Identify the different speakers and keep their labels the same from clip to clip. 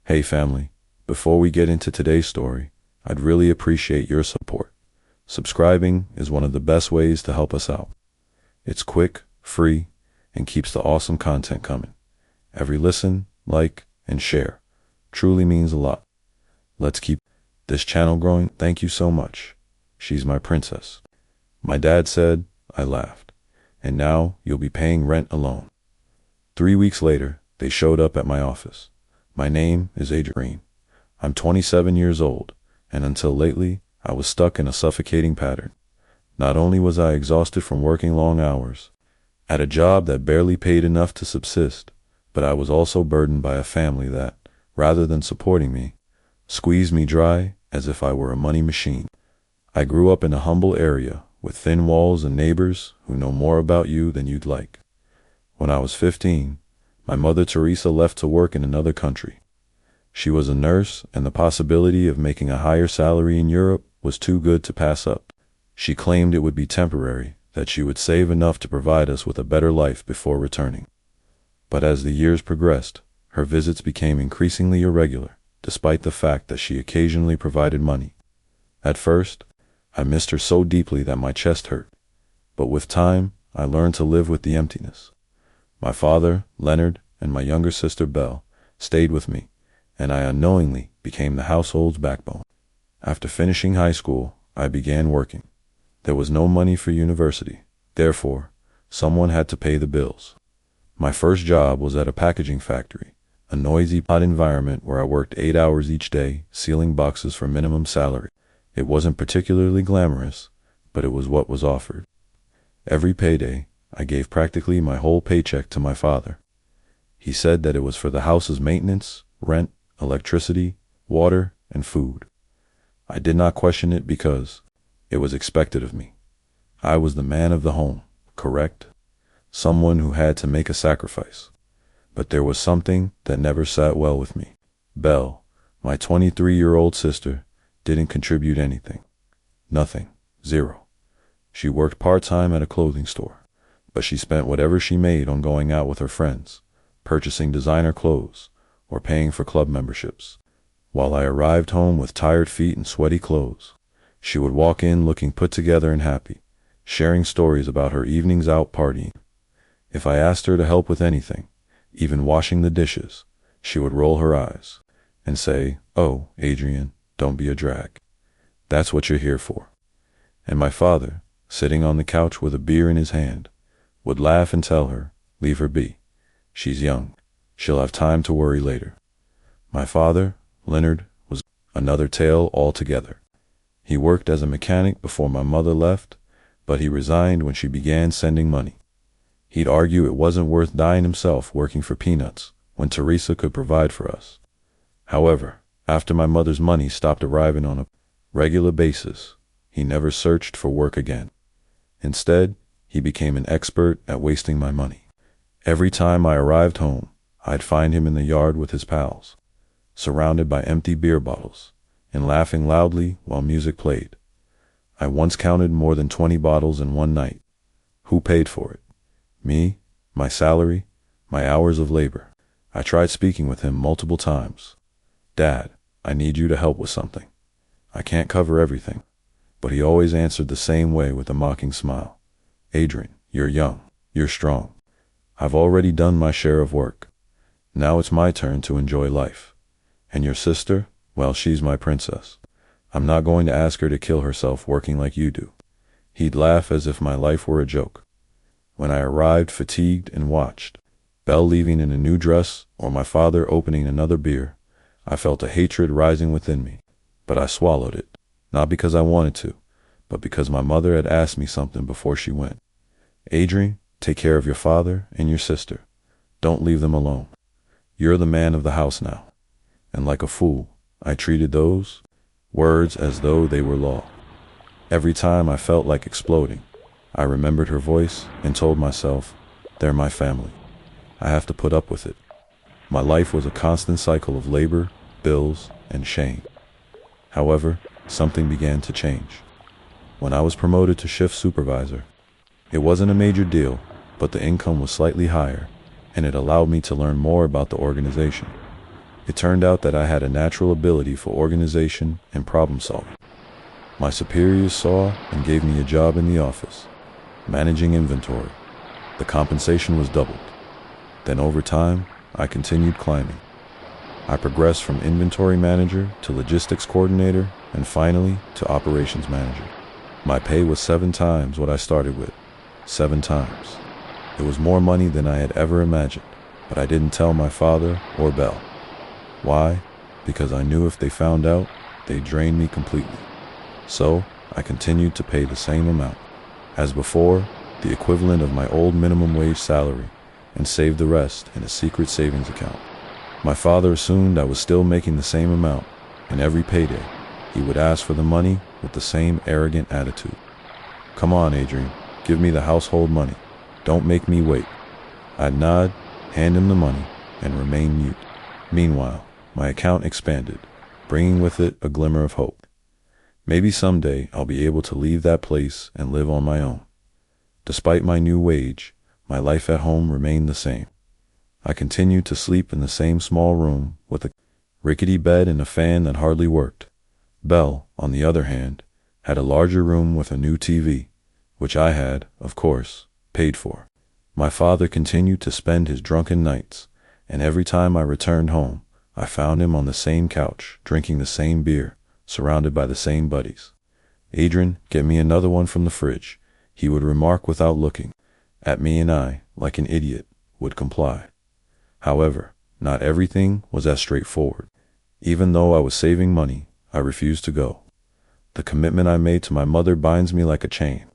Speaker 1: Hey family, before we get into today's story, I'd really appreciate your support. Subscribing is one of the best ways to help us out. It's quick, free, and keeps the awesome content coming. Every listen, like, and share truly means a lot. Let's keep this channel growing. Thank you so much. She's my princess. My dad said. I laughed. And now you'll be paying rent alone. 3 weeks later, they showed up at my office. My name is Adrian. I'm 27 years old, and until lately, I was stuck in a suffocating pattern. Not only was I exhausted from working long hours at a job that barely paid enough to subsist, but I was also burdened by a family that, rather than supporting me, squeezed me dry as if I were a money machine. I grew up in a humble area with thin walls and neighbors who know more about you than you'd like. When I was 15, my mother Teresa left to work in another country. She was a nurse, and the possibility of making a higher salary in Europe was too good to pass up. She claimed it would be temporary, that she would save enough to provide us with a better life before returning. But as the years progressed, her visits became increasingly irregular, despite the fact that she occasionally provided money. At first, I missed her so deeply that my chest hurt. But with time, I learned to live with the emptiness. My father, Leonard, and my younger sister, Belle, stayed with me, and I unknowingly became the household's backbone. After finishing high school, I began working. There was no money for university. Therefore, someone had to pay the bills. My first job was at a packaging factory, a noisy, hot environment where I worked 8 hours each day, sealing boxes for minimum salary. It wasn't particularly glamorous, but it was what was offered. Every payday, I gave practically my whole paycheck to my father. He said that it was for the house's maintenance, rent, electricity, water, and food. I did not question it because it was expected of me. I was the man of the home, correct? Someone who had to make a sacrifice. But there was something that never sat well with me. Belle, my 23-year-old sister, didn't contribute anything. Nothing. Zero. She worked part-time at a clothing store, but she spent whatever she made on going out with her friends, purchasing designer clothes, or paying for club memberships. While I arrived home with tired feet and sweaty clothes, she would walk in looking put together and happy, sharing stories about her evenings out partying. If I asked her to help with anything, even washing the dishes, she would roll her eyes and say, "Oh, Adrian, don't be a drag. That's what you're here for." And my father, sitting on the couch with a beer in his hand, would laugh and tell her, "Leave her be. She's young. She'll have time to worry later." My father, Leonard, was another tale altogether. He worked as a mechanic before my mother left, but he resigned when she began sending money. He'd argue it wasn't worth dying himself working for peanuts when Teresa could provide for us. However, after my mother's money stopped arriving on a regular basis, he never searched for work again. Instead, he became an expert at wasting my money. Every time I arrived home, I'd find him in the yard with his pals, surrounded by empty beer bottles, and laughing loudly while music played. I once counted more than 20 bottles in one night. Who paid for it? Me, my salary, my hours of labor. I tried speaking with him multiple times. "Dad, I need you to help with something. I can't cover everything." But he always answered the same way with a mocking smile. "Adrian, you're young. You're strong. I've already done my share of work. Now it's my turn to enjoy life. And your sister, well, she's my princess. I'm not going to ask her to kill herself working like you do." He'd laugh as if my life were a joke. When I arrived fatigued and watched Belle leaving in a new dress or my father opening another beer, I felt a hatred rising within me. But I swallowed it, not because I wanted to, but because my mother had asked me something before she went. "Adrian, take care of your father and your sister. Don't leave them alone. You're the man of the house now." And like a fool, I treated those words as though they were law. Every time I felt like exploding, I remembered her voice and told myself, "They're my family. I have to put up with it." My life was a constant cycle of labor, bills, and shame. However, something began to change. When I was promoted to shift supervisor, it wasn't a major deal, but the income was slightly higher, and it allowed me to learn more about the organization. It turned out that I had a natural ability for organization and problem solving. My superiors saw and gave me a job in the office, managing inventory. The compensation was doubled. Then over time, I continued climbing. I progressed from inventory manager to logistics coordinator and finally to operations manager. My pay was 7 times what I started with. 7 times. It was more money than I had ever imagined, but I didn't tell my father or Belle. Why? Because I knew if they found out, they'd drain me completely. So, I continued to pay the same amount as before, the equivalent of my old minimum wage salary, and saved the rest in a secret savings account. My father assumed I was still making the same amount, and every payday, he would ask for the money with the same arrogant attitude. "Come on, Adrian, give me the household money. Don't make me wait." I'd nod, hand him the money, and remain mute. Meanwhile, my account expanded, bringing with it a glimmer of hope. Maybe someday I'll be able to leave that place and live on my own. Despite my new wage, my life at home remained the same. I continued to sleep in the same small room with a rickety bed and a fan that hardly worked. Belle, on the other hand, had a larger room with a new TV, which I had, of course, paid for. My father continued to spend his drunken nights, and every time I returned home, I found him on the same couch, drinking the same beer, surrounded by the same buddies. "Adrian, get me another one from the fridge," he would remark without looking at me, and I, like an idiot, would comply. However, not everything was as straightforward. Even though I was saving money, I refused to go. The commitment I made to my mother binds me like a chain.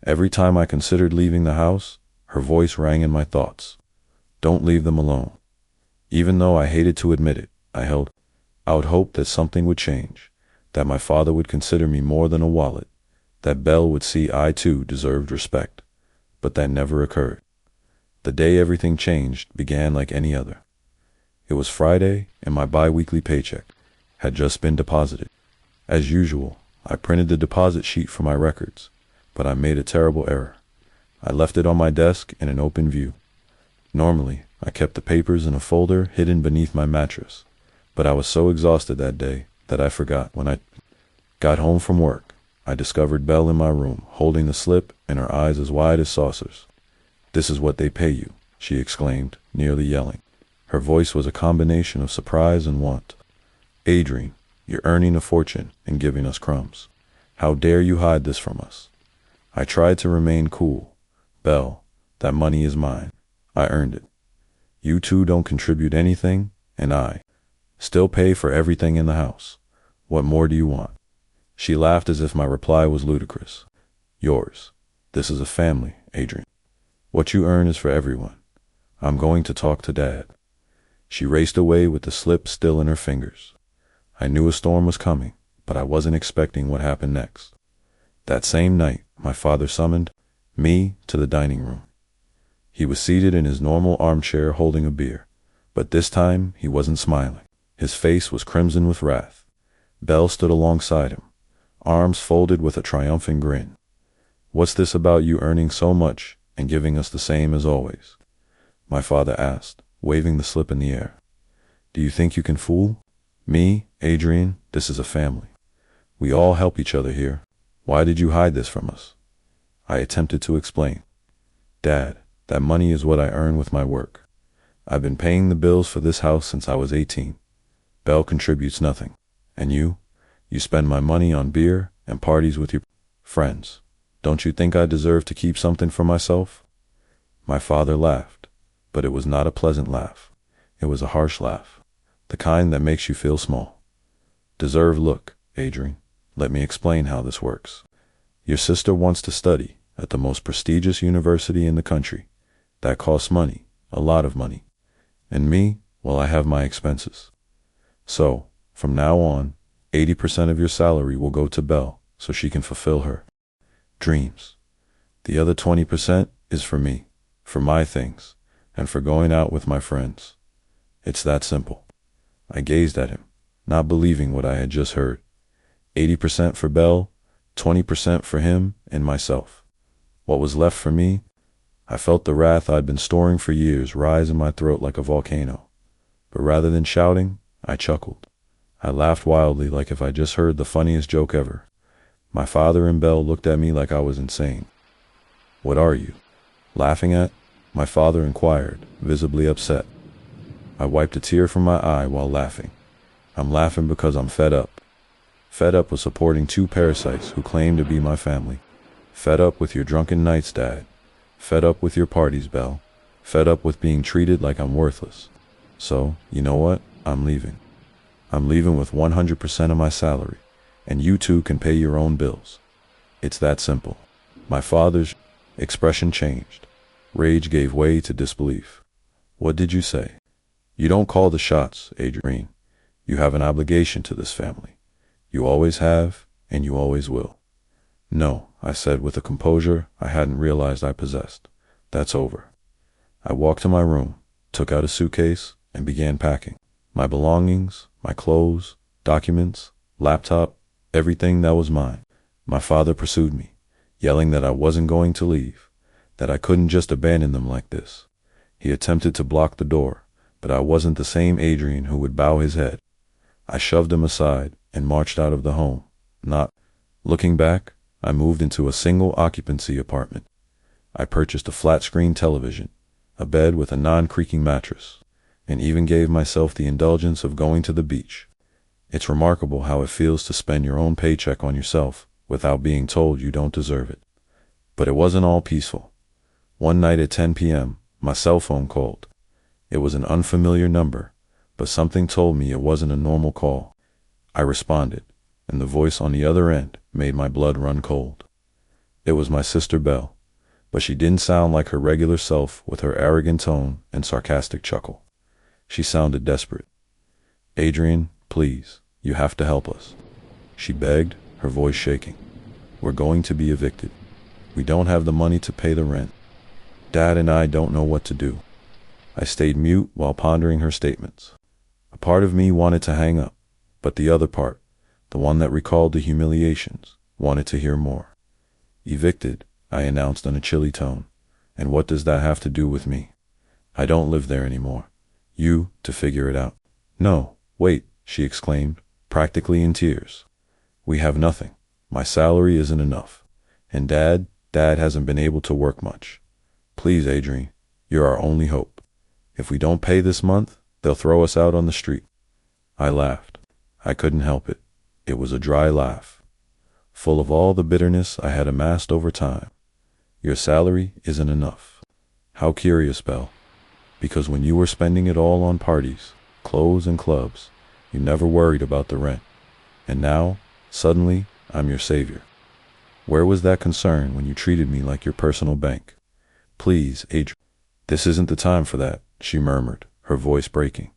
Speaker 1: Every time I considered leaving the house, her voice rang in my thoughts. "Don't leave them alone." Even though I hated to admit it, I held out hope that something would change, that my father would consider me more than a wallet, that Belle would see I too deserved respect. But that never occurred. The day everything changed began like any other. It was Friday, and my bi-weekly paycheck had just been deposited. As usual, I printed the deposit sheet for my records, but I made a terrible error. I left it on my desk in an open view. Normally, I kept the papers in a folder hidden beneath my mattress, but I was so exhausted that day that I forgot. When I got home from work, I discovered Belle in my room, holding the slip and her eyes as wide as saucers. "This is what they pay you," she exclaimed, nearly yelling. Her voice was a combination of surprise and want. "Adrian, you're earning a fortune and giving us crumbs. How dare you hide this from us?" I tried to remain cool. "Belle, that money is mine. I earned it. You two don't contribute anything, and I still pay for everything in the house. What more do you want?" She laughed as if my reply was ludicrous. "Yours. This is a family, Adrian. What you earn is for everyone. I'm going to talk to Dad." She raced away with the slip still in her fingers. I knew a storm was coming, but I wasn't expecting what happened next. That same night, my father summoned me to the dining room. He was seated in his normal armchair holding a beer, but this time he wasn't smiling. His face was crimson with wrath. Belle stood alongside him, arms folded with a triumphant grin. "What's this about you earning so much and giving us the same as always?" my father asked, waving the slip in the air. "Do you think you can fool me, Adrian? This is a family. We all help each other here. Why did you hide this from us?" I attempted to explain. "Dad, that money is what I earn with my work. I've been paying the bills for this house since I was 18. Belle contributes nothing. And you spend my money on beer and parties with your friends. Don't you think I deserve to keep something for myself?" My father laughed, but it was not a pleasant laugh. It was a harsh laugh, the kind that makes you feel small. "Deserve? Look, Adrian, let me explain how this works. Your sister wants to study at the most prestigious university in the country. That costs money, a lot of money. And me, well, I have my expenses. So, from now on, 80% of your salary will go to Belle so she can fulfill her dreams. The other 20% is for me, for my things, and for going out with my friends. It's that simple." I gazed at him, not believing what I had just heard. 80% for Belle, 20% for him and myself. What was left for me? I felt the wrath I'd been storing for years rise in my throat like a volcano. But rather than shouting, I chuckled. I laughed wildly like if I just heard the funniest joke ever. My father and Belle looked at me like I was insane. "What are you laughing at?" my father inquired, visibly upset. I wiped a tear from my eye while laughing. "I'm laughing because I'm fed up. Fed up with supporting two parasites who claim to be my family. Fed up with your drunken nights, Dad. Fed up with your parties, Belle. Fed up with being treated like I'm worthless. So, you know what? I'm leaving. I'm leaving with 100% of my salary, and you two can pay your own bills. It's that simple." My father's expression changed. Rage gave way to disbelief. "What did you say?" "You don't call the shots, Adrian. You have an obligation to this family. You always have, and you always will." "No," I said with a composure I hadn't realized I possessed. "That's over." I walked to my room, took out a suitcase, and began packing. My belongings, my clothes, documents, laptop, everything that was mine. My father pursued me, yelling that I wasn't going to leave, that I couldn't just abandon them like this. He attempted to block the door, but I wasn't the same Adrian who would bow his head. I shoved him aside and marched out of the home. Not looking back, I moved into a single occupancy apartment. I purchased a flat-screen television, a bed with a non-creaking mattress, and even gave myself the indulgence of going to the beach. It's remarkable how it feels to spend your own paycheck on yourself without being told you don't deserve it. But it wasn't all peaceful. One night at 10 p.m., my cell phone called. It was an unfamiliar number, but something told me it wasn't a normal call. I responded, and the voice on the other end made my blood run cold. It was my sister Belle, but she didn't sound like her regular self with her arrogant tone and sarcastic chuckle. She sounded desperate. "Adrian, please, you have to help us," she begged, her voice shaking. "We're going to be evicted. We don't have the money to pay the rent. Dad and I don't know what to do." I stayed mute while pondering her statements. A part of me wanted to hang up, but the other part, the one that recalled the humiliations, wanted to hear more. "Evicted," I announced in a chilly tone. "And what does that have to do with me? I don't live there anymore. You to figure it out." "No, wait," she exclaimed, practically in tears. "We have nothing. My salary isn't enough. And Dad hasn't been able to work much. Please, Adrian, you're our only hope. If we don't pay this month, they'll throw us out on the street." I laughed. I couldn't help it. It was a dry laugh, full of all the bitterness I had amassed over time. "Your salary isn't enough." How curious, Belle. Because when you were spending it all on parties, clothes, and clubs, you never worried about the rent. And now, suddenly, I'm your savior. Where was that concern when you treated me like your personal bank? "Please, Adrian." "This isn't the time for that," she murmured, her voice breaking.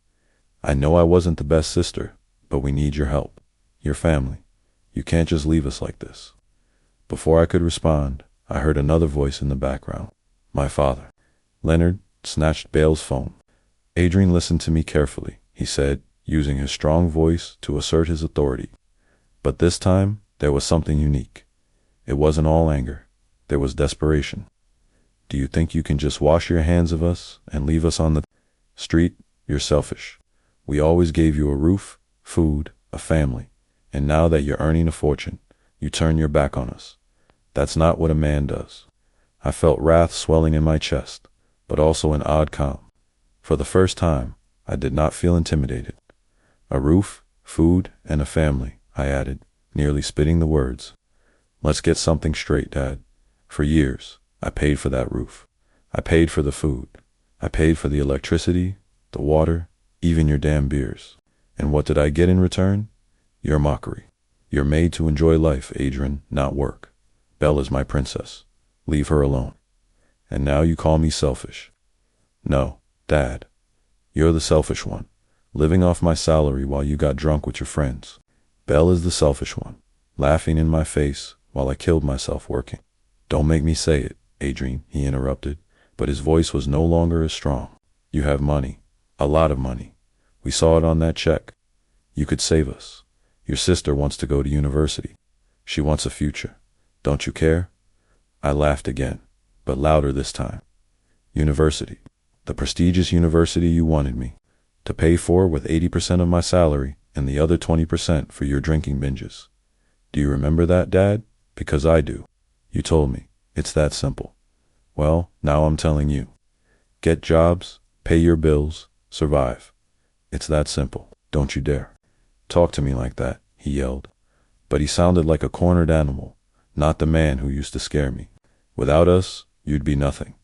Speaker 1: "I know I wasn't the best sister, but we need your help. Your family. You can't just leave us like this." Before I could respond, I heard another voice in the background. My father. Leonard snatched Belle's phone. "Adrian, listen to me carefully," he said, using his strong voice to assert his authority. But this time, there was something unique. It wasn't all anger. There was desperation. "Do you think you can just wash your hands of us and leave us on the street? You're selfish. We always gave you a roof, food, a family, and now that you're earning a fortune, you turn your back on us. That's not what a man does." I felt wrath swelling in my chest, but also an odd calm. For the first time, I did not feel intimidated. "A roof, food, and a family," I added, nearly spitting the words. "Let's get something straight, Dad. For years, I paid for that roof. I paid for the food. I paid for the electricity, the water, even your damn beers. And what did I get in return? Your mockery. You're made to enjoy life, Adrian, not work. Belle is my princess. Leave her alone. And now you call me selfish. No, Dad. You're the selfish one, living off my salary while you got drunk with your friends. Belle is the selfish one, laughing in my face while I killed myself working." "Don't make me say it, Adrian," he interrupted, but his voice was no longer as strong. "You have money, a lot of money. We saw it on that check. You could save us. Your sister wants to go to university. She wants a future. Don't you care?" I laughed again, but louder this time. "University. The prestigious university you wanted me. to pay for with 80% of my salary and the other 20% for your drinking binges. Do you remember that, Dad? Because I do. You told me. It's that simple. Well, now I'm telling you. Get jobs, pay your bills, survive. It's that simple. Don't you dare talk to me like that, he yelled. But he sounded like a cornered animal, not the man who used to scare me. Without us, you'd be nothing.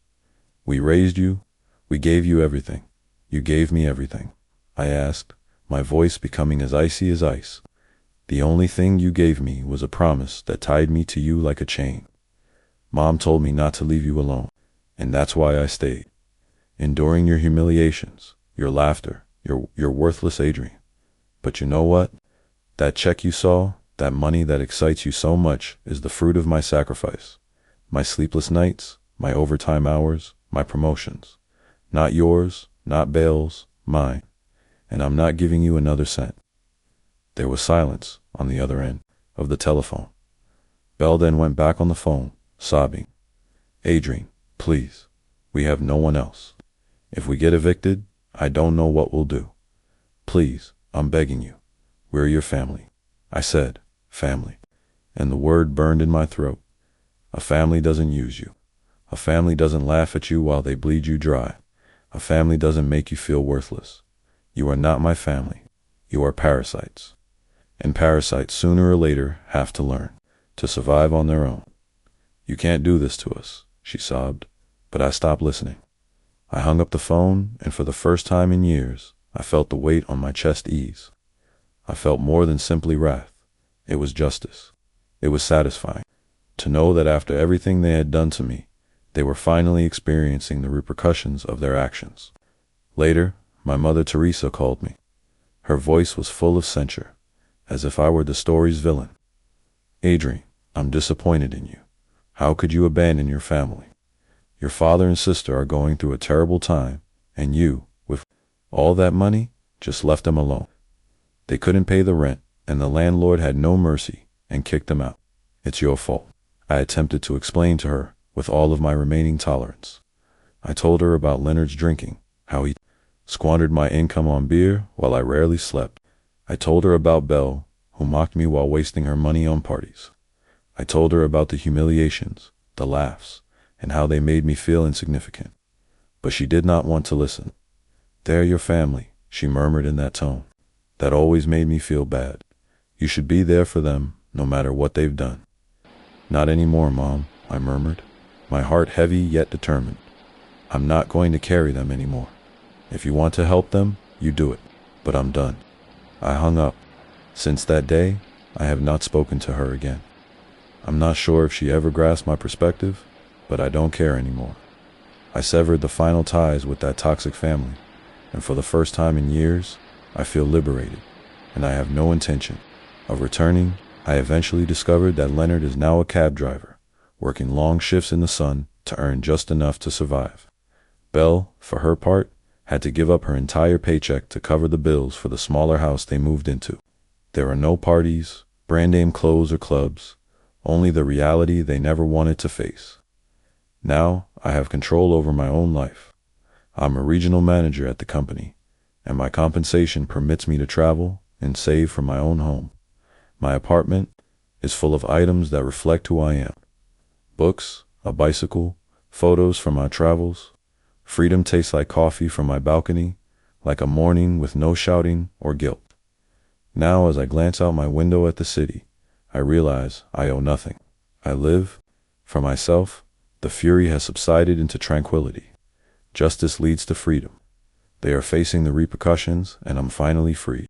Speaker 1: We raised you. We gave you everything. You gave me everything. I asked, my voice becoming as icy as ice. The only thing you gave me was a promise that tied me to you like a chain. Mom told me not to leave you alone, and that's why I stayed. Enduring your humiliations, your laughter, your worthless Adrian. But you know what? That check you saw, that money that excites you so much, is the fruit of my sacrifice. My sleepless nights, my overtime hours, my promotions. Not yours, not Bale's, mine. And I'm not giving you another cent. There was silence on the other end of the telephone. Belle then went back on the phone, sobbing. Adrian, please. We have no one else. If we get evicted, I don't know what we'll do. Please, I'm begging you. We're your family. I said, family. And the word burned in my throat. A family doesn't use you. A family doesn't laugh at you while they bleed you dry. A family doesn't make you feel worthless. You are not my family. You are parasites. And parasites sooner or later have to learn to survive on their own. You can't do this to us, she sobbed, but I stopped listening. I hung up the phone, and for the first time in years, I felt the weight on my chest ease. I felt more than simply wrath. It was justice. It was satisfying to know that after everything they had done to me, they were finally experiencing the repercussions of their actions. Later, my mother Teresa called me. Her voice was full of censure, as if I were the story's villain. Adrian, I'm disappointed in you. How could you abandon your family? Your father and sister are going through a terrible time, and you, with all that money, just left them alone. They couldn't pay the rent, and the landlord had no mercy and kicked them out. It's your fault. I attempted to explain to her with all of my remaining tolerance. I told her about Leonard's drinking, how he squandered my income on beer while I rarely slept. I told her about Belle, who mocked me while wasting her money on parties. I told her about the humiliations, the laughs, and how they made me feel insignificant. But she did not want to listen. They're your family, she murmured in that tone. That always made me feel bad. You should be there for them, no matter what they've done. Not anymore, Mom, I murmured, my heart heavy yet determined. I'm not going to carry them anymore. If you want to help them, you do it, but I'm done. I hung up. Since that day, I have not spoken to her again. I'm not sure if she ever grasped my perspective, but I don't care anymore. I severed the final ties with that toxic family, and for the first time in years, I feel liberated, and I have no intention of returning. I eventually discovered that Leonard is now a cab driver, working long shifts in the sun to earn just enough to survive. Belle, for her part, had to give up her entire paycheck to cover the bills for the smaller house they moved into. There are no parties, brand-name clothes or clubs, only the reality they never wanted to face. Now, I have control over my own life. I'm a regional manager at the company, and my compensation permits me to travel and save from my own home. My apartment is full of items that reflect who I am. Books, a bicycle, photos from my travels. Freedom tastes like coffee from my balcony, like a morning with no shouting or guilt. Now, as I glance out my window at the city, I realize I owe nothing. I live for myself. The fury has subsided into tranquility. Justice leads to freedom. They are facing the repercussions, and I'm finally free.